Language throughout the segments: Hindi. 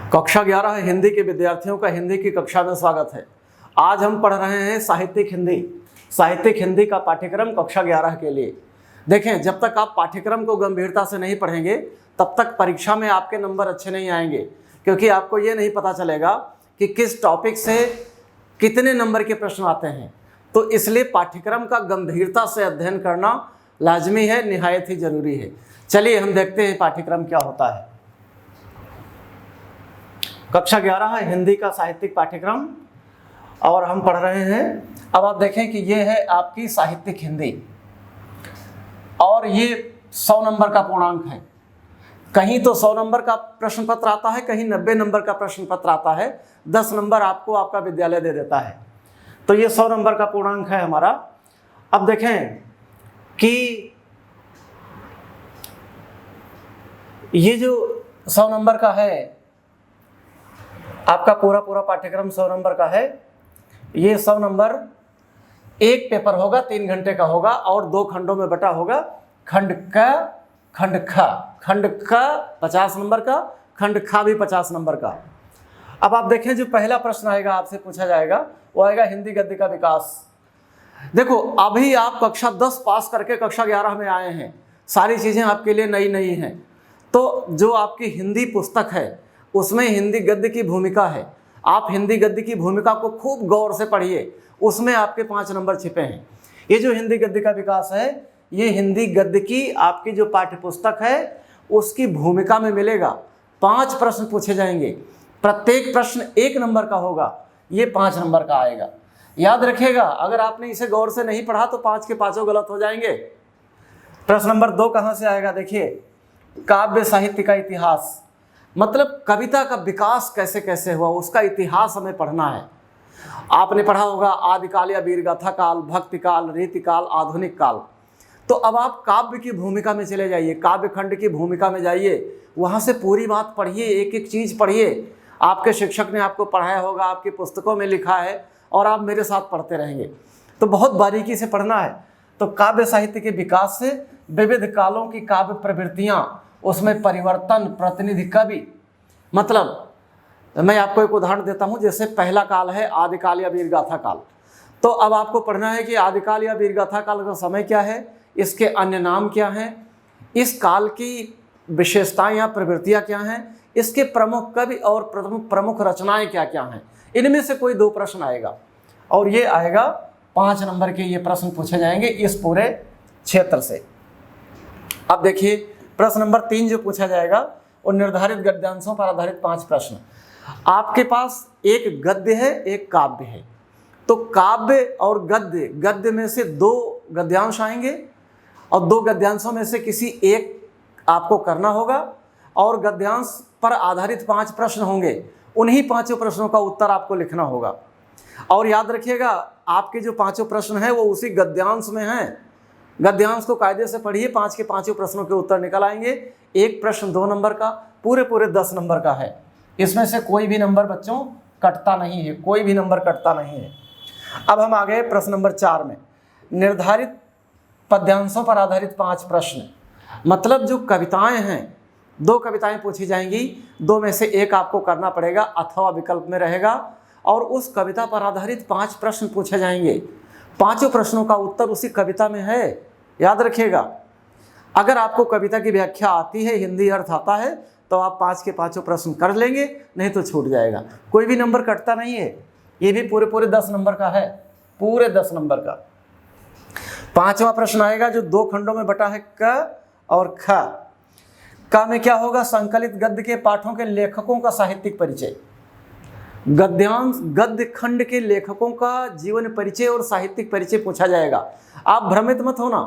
कक्षा 11 हिंदी के विद्यार्थियों का हिंदी की कक्षा में स्वागत है। आज हम पढ़ रहे हैं साहित्यिक हिंदी का पाठ्यक्रम कक्षा 11 के लिए। देखें, जब तक आप पाठ्यक्रम को गंभीरता से नहीं पढ़ेंगे तब तक परीक्षा में आपके नंबर अच्छे नहीं आएंगे, क्योंकि आपको ये नहीं पता चलेगा कि किस टॉपिक से कितने नंबर के प्रश्न आते हैं। तो इसलिए पाठ्यक्रम का गंभीरता से अध्ययन करना लाजमी है, निहायत ही जरूरी है। चलिए हम देखते हैं पाठ्यक्रम क्या होता है। कक्षा 11 है हिंदी का साहित्यिक पाठ्यक्रम और हम पढ़ रहे हैं। अब आप देखें कि ये है आपकी साहित्यिक हिंदी और ये 100 नंबर का पूर्णांक है। कहीं तो 100 नंबर का प्रश्न पत्र आता है, कहीं 90 नंबर का प्रश्न पत्र आता है। 10 नंबर आपको आपका विद्यालय दे देता है। तो ये 100 नंबर का पूर्णांक है हमारा। अब देखें कि ये जो 100 नंबर का है, आपका पूरा पाठ्यक्रम 100 नंबर का है। ये 100 नंबर एक पेपर होगा, 3 घंटे का होगा और 2 खंडों में बटा होगा। खंड का 50 नंबर का, खंड खा भी 50 नंबर का। अब आप देखें, जो पहला प्रश्न आएगा आपसे पूछा जाएगा वो आएगा हिंदी गद्य का विकास। देखो, अभी आप कक्षा 10 पास करके कक्षा 11 में आए हैं, सारी चीज़ें आपके लिए नई हैं। तो जो आपकी हिंदी पुस्तक है उसमें हिंदी गद्य की भूमिका है। आप हिंदी गद्य की भूमिका को खूब गौर से पढ़िए, उसमें आपके 5 नंबर छिपे हैं। ये जो हिंदी गद्य का विकास है, ये हिंदी गद्य की आपकी जो पाठ्य पुस्तक है उसकी भूमिका में मिलेगा। 5 प्रश्न पूछे जाएंगे, प्रत्येक प्रश्न 1 नंबर का होगा। ये 5 नंबर का आएगा। याद रखिएगा, अगर आपने इसे गौर से नहीं पढ़ा तो 5 के 5 गलत हो जाएंगे। प्रश्न नंबर 2 कहाँ से आएगा? देखिए, काव्य साहित्य का इतिहास, मतलब कविता का विकास कैसे कैसे हुआ, उसका इतिहास हमें पढ़ना है। आपने पढ़ा होगा आदिकाल या वीरगाथा काल, भक्ति काल, रीति काल, आधुनिक काल। तो अब आप काव्य की भूमिका में चले जाइए, काव्य खंड की भूमिका में जाइए, वहाँ से पूरी बात पढ़िए, एक एक चीज़ पढ़िए। आपके शिक्षक ने आपको पढ़ाया होगा, आपकी पुस्तकों में लिखा है और आप मेरे साथ पढ़ते रहेंगे। तो बहुत बारीकी से पढ़ना है। तो काव्य साहित्य के विकास से विविध कालों की काव्य प्रवृत्तियाँ, उसमें परिवर्तन, प्रतिनिधि कवि, मतलब मैं आपको एक उदाहरण देता हूँ। जैसे पहला काल है आदिकाल या वीरगाथा काल। तो अब आपको पढ़ना है कि आदिकाल या वीरगाथा काल का समय क्या है, इसके अन्य नाम क्या हैं, इस काल की विशेषताएं या प्रवृत्तियाँ क्या हैं, इसके प्रमुख कवि और प्रमुख रचनाएं क्या क्या हैं। इनमें से कोई 2 प्रश्न आएगा और ये आएगा 5 नंबर के। ये प्रश्न पूछे जाएंगे इस पूरे क्षेत्र से। अब देखिए, प्रश्न नंबर 3 जो पूछा जाएगा वो निर्धारित गद्यांशों पर आधारित 5 प्रश्न। आपके पास एक गद्य है, एक काव्य है। तो काव्य और गद्य में से 2 गद्यांश आएंगे और 2 गद्यांशों में से किसी एक आपको करना होगा और गद्यांश पर आधारित 5 प्रश्न होंगे। उन्हीं 5 प्रश्नों का उत्तर आपको लिखना होगा। और याद रखिएगा, आपके जो 5 प्रश्न हैं वो उसी गद्यांश में हैं। गद्यांश को कायदे से पढ़िए, 5 के 5 प्रश्नों के उत्तर निकल आएंगे। एक प्रश्न 2 नंबर का, पूरे 10 नंबर का है। इसमें से कोई भी नंबर बच्चों कटता नहीं है, कोई भी नंबर कटता नहीं है। अब हम आ गए प्रश्न नंबर 4 में। निर्धारित पद्यांशों पर आधारित 5 प्रश्न, मतलब जो कविताएं हैं, 2 कविताएं पूछी जाएंगी, 2 में से एक आपको करना पड़ेगा, अथवा विकल्प में रहेगा और उस कविता पर आधारित 5 प्रश्न पूछे जाएंगे। 5 प्रश्नों का उत्तर उसी कविता में है। याद रखिएगा, अगर आपको कविता की व्याख्या आती है, हिंदी अर्थ आता है, तो आप 5 के 5 प्रश्न कर लेंगे, नहीं तो छूट जाएगा। कोई भी नंबर कटता नहीं है। ये भी पूरे 10 नंबर का है, पूरे 10 नंबर का। 5वां प्रश्न आएगा जो 2 खंडों में बटा है, क और ख। क में क्या होगा? संकलित गद्य के पाठों के लेखकों का साहित्यिक परिचय। गद्य खंड के लेखकों का जीवन परिचय और साहित्यिक परिचय पूछा जाएगा। आप भ्रमित मत होना,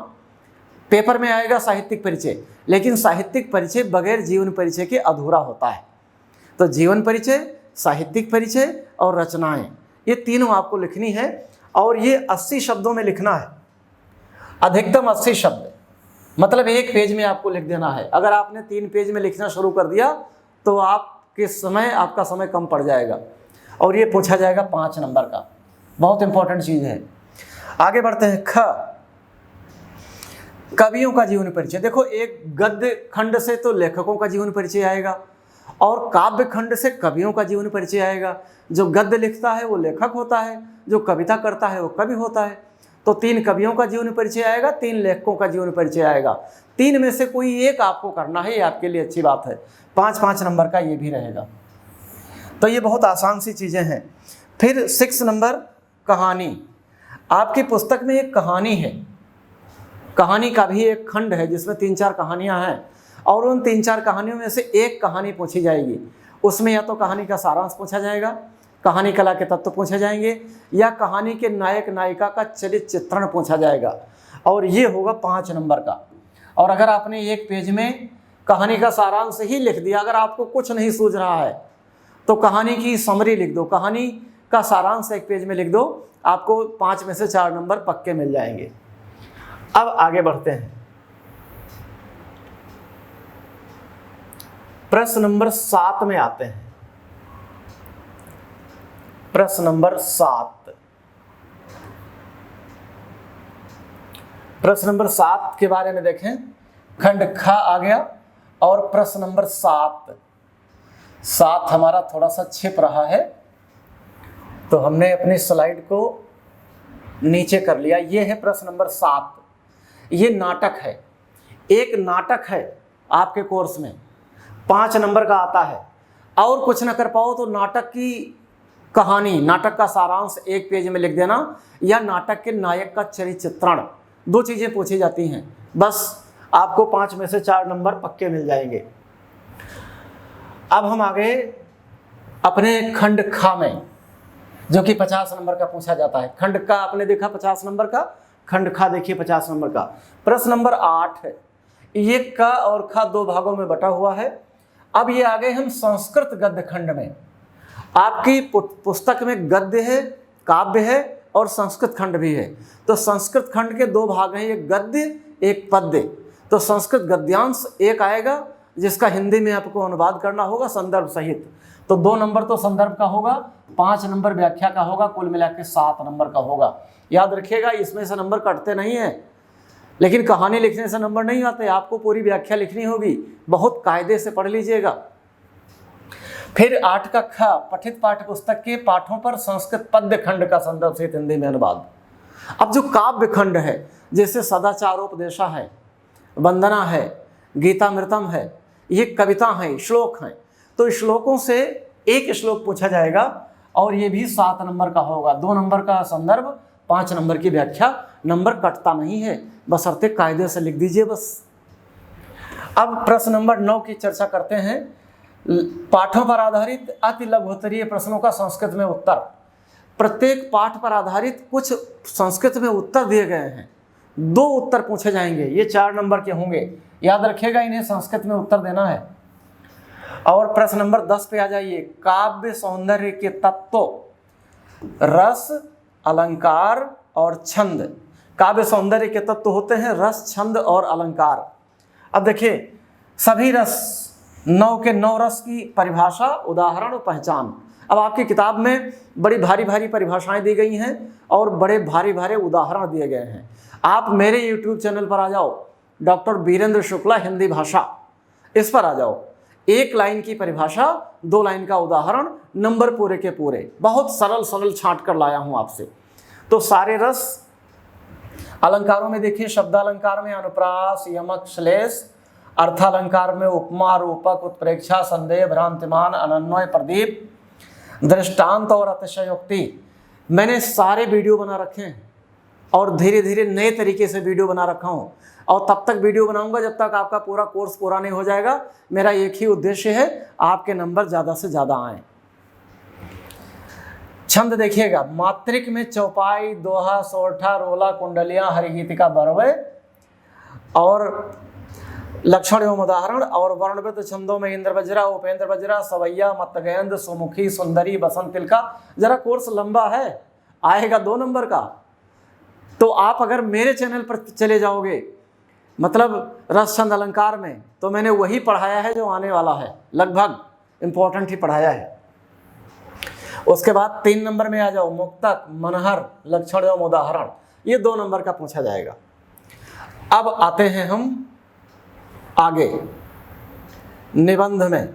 पेपर में आएगा साहित्यिक परिचय, लेकिन साहित्यिक परिचय बगैर जीवन परिचय के अधूरा होता है। तो जीवन परिचय, साहित्यिक परिचय और रचनाएं, ये तीनों आपको लिखनी है और ये 80 शब्दों में लिखना है। अधिकतम 80 शब्द, मतलब 1 पेज में आपको लिख देना है। अगर आपने 3 पेज में लिखना शुरू कर दिया तो आपका समय कम पड़ जाएगा और ये पूछा जाएगा 5 नंबर का। बहुत इंपॉर्टेंट चीज़ है। आगे बढ़ते हैं। ख, कवियों का जीवन परिचय। देखो, एक गद्य खंड से तो लेखकों का जीवन परिचय आएगा और काव्य खंड से कवियों का जीवन परिचय आएगा। जो गद्य लिखता है वो लेखक होता है, जो कविता करता है वो कवि होता है। तो 3 कवियों का जीवन परिचय आएगा, 3 लेखकों का जीवन परिचय आएगा। 3 में से कोई एक आपको करना है, ये आपके लिए अच्छी बात है। 5-5 नंबर का ये भी रहेगा। तो ये बहुत आसान सी चीज़ें हैं। फिर 6 नंबर कहानी। आपकी पुस्तक में एक कहानी है, कहानी का भी एक खंड है जिसमें 3-4 कहानियाँ हैं, और उन 3-4 कहानियों में से एक कहानी पूछी जाएगी। उसमें या तो कहानी का सारांश पूछा जाएगा, कहानी कला के तत्व पूछे जाएंगे, या कहानी के नायक नायिका का चरित्र चित्रण पूछा जाएगा, और ये होगा 5 नंबर का। और अगर आपने एक पेज में कहानी का सारांश ही लिख दिया, अगर आपको कुछ नहीं सूझ रहा है तो कहानी की समरी लिख दो, कहानी का सारांश एक पेज में लिख दो, आपको 5 में से 4 नंबर पक्के मिल जाएंगे। अब आगे बढ़ते हैं। प्रश्न नंबर 7 में आते हैं। प्रश्न नंबर 7। प्रश्न नंबर 7 के बारे में देखें। खंड ख आ गया, और प्रश्न नंबर 7 हमारा थोड़ा सा छिप रहा है, तो हमने अपनी स्लाइड को नीचे कर लिया। ये है प्रश्न नंबर 7। ये नाटक है, एक नाटक है आपके कोर्स में, 5 नंबर का आता है। और कुछ ना कर पाओ तो नाटक की कहानी, नाटक का सारांश एक पेज में लिख देना, या नाटक के नायक का चरित्र चित्रण, 2 चीज़ें पूछी जाती हैं। बस आपको 5 में से 4 नंबर पक्के मिल जाएंगे। अब हम आगे अपने खंड ख में, जो कि 50 नंबर का पूछा जाता है। खंड का आपने देखा 50 नंबर का, खंड ख देखिए 50 नंबर का। प्रश्न नंबर 8 है। ये क और ख 2 भागों में बटा हुआ है। अब ये आ गए हम संस्कृत गद्य खंड में। आपकी पुस्तक में गद्य है, काव्य है, और संस्कृत खंड भी है। तो संस्कृत खंड के 2 भाग हैं, एक गद्य एक पद्य। तो संस्कृत गद्यांश एक आएगा, जिसका हिंदी में आपको अनुवाद करना होगा संदर्भ सहित। तो 2 नंबर तो संदर्भ का होगा, 5 नंबर व्याख्या का होगा, कुल मिला के 7 नंबर का होगा। याद रखिएगा, इसमें से नंबर कटते नहीं हैं, लेकिन कहानी लिखने से नंबर नहीं आते, आपको पूरी व्याख्या लिखनी होगी, बहुत कायदे से पढ़ लीजिएगा। फिर 8 का ख, पठित पाठ्य पुस्तक के पाठों पर संस्कृत पद्य खंड का संदर्भ सहित हिंदी में अनुवाद। अब जो काव्य खंड है, जैसे सदाचारोपदेशा है, वंदना है, गीतामृतम है, ये कविता हैं, श्लोक हैं। तो श्लोकों से एक श्लोक पूछा जाएगा, और ये भी 7 नंबर का होगा। 2 नंबर का संदर्भ, 5 नंबर की व्याख्या। नंबर कटता नहीं है, बशर्ते कायदे से लिख दीजिए बस। अब प्रश्न नंबर 9 की चर्चा करते हैं। पाठों पर आधारित अति लघुत्तरीय प्रश्नों का संस्कृत में उत्तर। प्रत्येक पाठ पर आधारित कुछ संस्कृत में उत्तर दिए गए हैं, 2 उत्तर पूछे जाएंगे, ये 4 नंबर के होंगे। याद रखिएगा, इन्हें संस्कृत में उत्तर देना है। और प्रश्न नंबर 10 पे आ जाइए। काव्य सौंदर्य के तत्व, रस, अलंकार और छंद। काव्य सौंदर्य के तत्व होते हैं रस, छंद और अलंकार। अब देखिए, सभी रस, 9 के 9 रस की परिभाषा, उदाहरण और पहचान। अब आपकी किताब में बड़ी भारी भारी परिभाषाएं दी गई हैं और बड़े भारी भारी उदाहरण दिए गए हैं। आप मेरे YouTube चैनल पर आ जाओ, डॉक्टर वीरेंद्र शुक्ला हिंदी भाषा, इस पर आ जाओ। 1 लाइन की परिभाषा, 2 लाइन का उदाहरण, नंबर पूरे के पूरे, बहुत सरल सरल छांट कर लाया हूं आपसे। तो सारे रस, अलंकारों में देखिए, शब्दालंकार में अनुप्रास, यमक, श्लेष, अर्थालंकार में उपमा, रूपक, उत्प्रेक्षा, संदेह, भ्रांतिमान, अनन्वय, प्रदीप, दृष्टांत और अतिशयोक्ति। मैंने सारे वीडियो बना रखे हैं, और धीरे धीरे नए तरीके से वीडियो बना रखा हूँ, और तब तक वीडियो बनाऊंगा जब तक आपका पूरा कोर्स पूरा नहीं हो जाएगा। मेरा एक ही उद्देश्य है, आपके नंबर ज़्यादा से ज़्यादा आएँ। छंद देखिएगा, मात्रिक में चौपाई, दोहा, सोरठा, रोला, कुंडलियाँ, हरिगीतिका, बरवे, और लक्षण एवं उदाहरण। और वर्णवृत्त छंदों में इंद्र वज्रा, उपेंद्र वज्रा, सवैया, मतगेंद्र, सुमुखी, सुंदरी, बसंत तिलका। जरा कोर्स लंबा है, आएगा 2 नंबर का। तो आप अगर मेरे चैनल पर चले जाओगे, मतलब रस, छंद, अलंकार में, तो मैंने वही पढ़ाया है जो आने वाला है, लगभग इम्पोर्टेंट ही पढ़ाया है। उसके बाद 3 नंबर में आ जाओ, मुक्तक, मनहर, लक्षण एवं उदाहरण, ये 2 नंबर का पूछा जाएगा। अब आते हैं हम आगे निबंध में।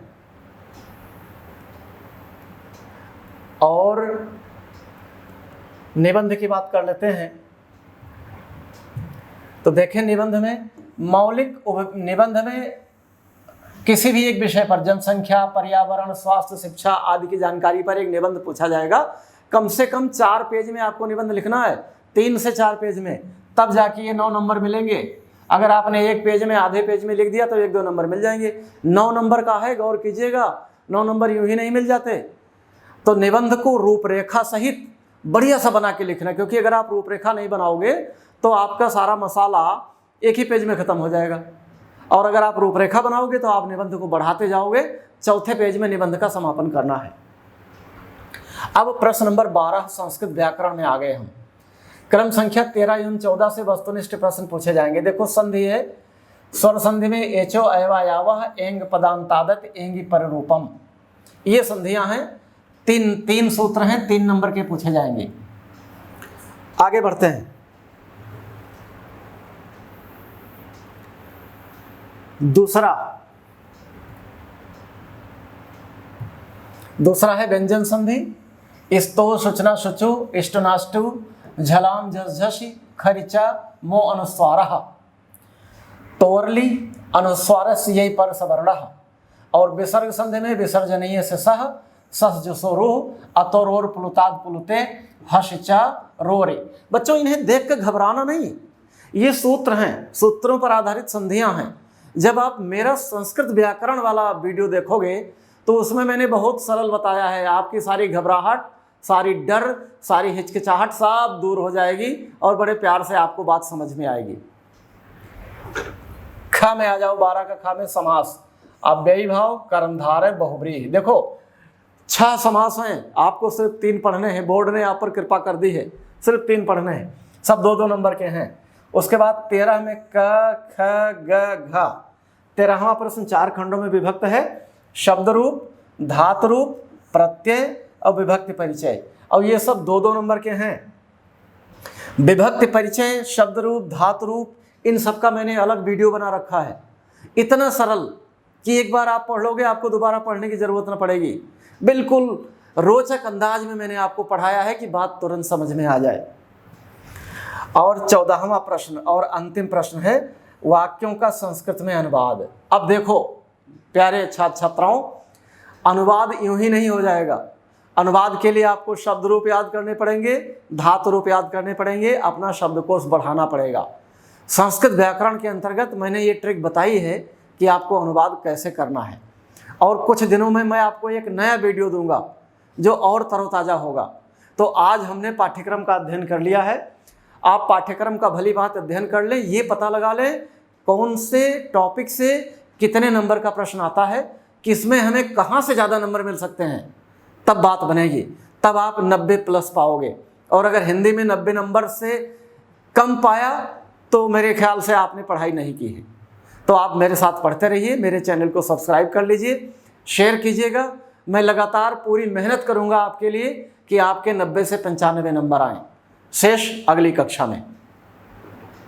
और निबंध की बात कर लेते हैं। तो देखें, निबंध में निबंध में किसी भी एक विषय पर, जनसंख्या, पर्यावरण, स्वास्थ्य, शिक्षा आदि की जानकारी पर एक निबंध पूछा जाएगा। कम से कम 4 पेज में आपको निबंध लिखना है, 3 से 4 पेज में, तब जाके ये 9 नंबर मिलेंगे। अगर आपने 1 पेज में, आधे पेज में लिख दिया तो 1-2 नंबर मिल जाएंगे। 9 नंबर का है, गौर कीजिएगा, 9 नंबर यूं ही नहीं मिल जाते। तो निबंध को रूपरेखा सहित बढ़िया सा बना के लिखना, क्योंकि अगर आप रूपरेखा नहीं बनाओगे तो आपका सारा मसाला एक ही पेज में खत्म हो जाएगा। और अगर आप रूपरेखा बनाओगे तो आप निबंध को बढ़ाते जाओगे, 4थे पेज में निबंध का समापन करना है। अब प्रश्न नंबर 12 संस्कृत व्याकरण में आ गए हम। क्रम संख्या 13 एवं 14 से वस्तुनिष्ठ प्रश्न पूछे जाएंगे। देखो, संधि है, स्वर संधि में एचो अयवा यावह एंग पदांतादत एंगी पररूपम, ये संधियां हैं। तीन सूत्र हैं, 3 नंबर के पूछे जाएंगे। आगे बढ़ते हैं। दूसरा है व्यंजन संधि। स्तो, शुचना, शुचु, इष्टनाष्टु, झलाम, झसी, खरिचा, मो अनुस्वारः, तोरली अनुस्वारस्य यही पर सवर्ण। और विसर्ग संधि में विसर्जनीय से सह, सस जसोरो, अतोरोर प्लुताद प्लुते, हशिचा रोरे। बच्चों, इन्हें देख कर घबराना नहीं, ये सूत्र हैं, सूत्रों पर आधारित संधियां हैं। जब आप मेरा संस्कृत व्याकरण वाला वीडियो देखोगे तो उसमें मैंने बहुत सरल बताया है। आपकी सारी घबराहट, सारी डर, सारी हिचकिचाहट सब दूर हो जाएगी और बड़े प्यार से आपको बात समझ में आएगी। ख में आ जाओ, 12 का ख में समास। अव्ययी भाव, कर्मधारय, बहुब्रीहि। देखो, 6 समास हैं, आपको सिर्फ 3 पढ़ने हैं। बोर्ड ने आप पर कृपा कर दी है, सिर्फ 3 पढ़ने हैं, सब 2-2 नंबर के हैं। उसके बाद 13 में क, ख, ग, घ। 13वां प्रश्न 4 खंडों में विभक्त है। शब्द रूप, धातु रूप, प्रत्यय और विभक्ति परिचय। और ये सब 2-2 नंबर के हैं। विभक्ति परिचय, शब्द रूप, धातु रूप, इन सब का मैंने अलग वीडियो बना रखा है। इतना सरल कि एक बार आप पढ़ लोगे, आपको दोबारा पढ़ने की जरूरत न पड़ेगी। बिल्कुल रोचक अंदाज में मैंने आपको पढ़ाया है कि बात तुरंत समझ में आ जाए। और 14वां प्रश्न और अंतिम प्रश्न है वाक्यों का संस्कृत में अनुवाद। अब देखो प्यारे छात्र छात्राओं, अनुवाद यूं ही नहीं हो जाएगा। अनुवाद के लिए आपको शब्द रूप याद करने पड़ेंगे, धातु रूप याद करने पड़ेंगे, अपना शब्दकोश बढ़ाना पड़ेगा। संस्कृत व्याकरण के अंतर्गत मैंने ये ट्रिक बताई है कि आपको अनुवाद कैसे करना है। और कुछ दिनों में मैं आपको एक नया वीडियो दूंगा जो और तरोताज़ा होगा। तो आज हमने पाठ्यक्रम का अध्ययन कर लिया है। आप पाठ्यक्रम का भली बात अध्ययन कर लें, ये पता लगा लें कौन से टॉपिक से कितने नंबर का प्रश्न आता है, किसमें हमें कहाँ से ज़्यादा नंबर मिल सकते हैं, तब बात बनेगी। तब आप 90+ पाओगे। और अगर हिंदी में 90 नंबर से कम पाया तो मेरे ख्याल से आपने पढ़ाई नहीं की है। तो आप मेरे साथ पढ़ते रहिए, मेरे चैनल को सब्सक्राइब कर लीजिए, शेयर कीजिएगा। मैं लगातार पूरी मेहनत करूंगा आपके लिए कि आपके 90 से 95 नंबर आएँ। शेष अगली कक्षा में।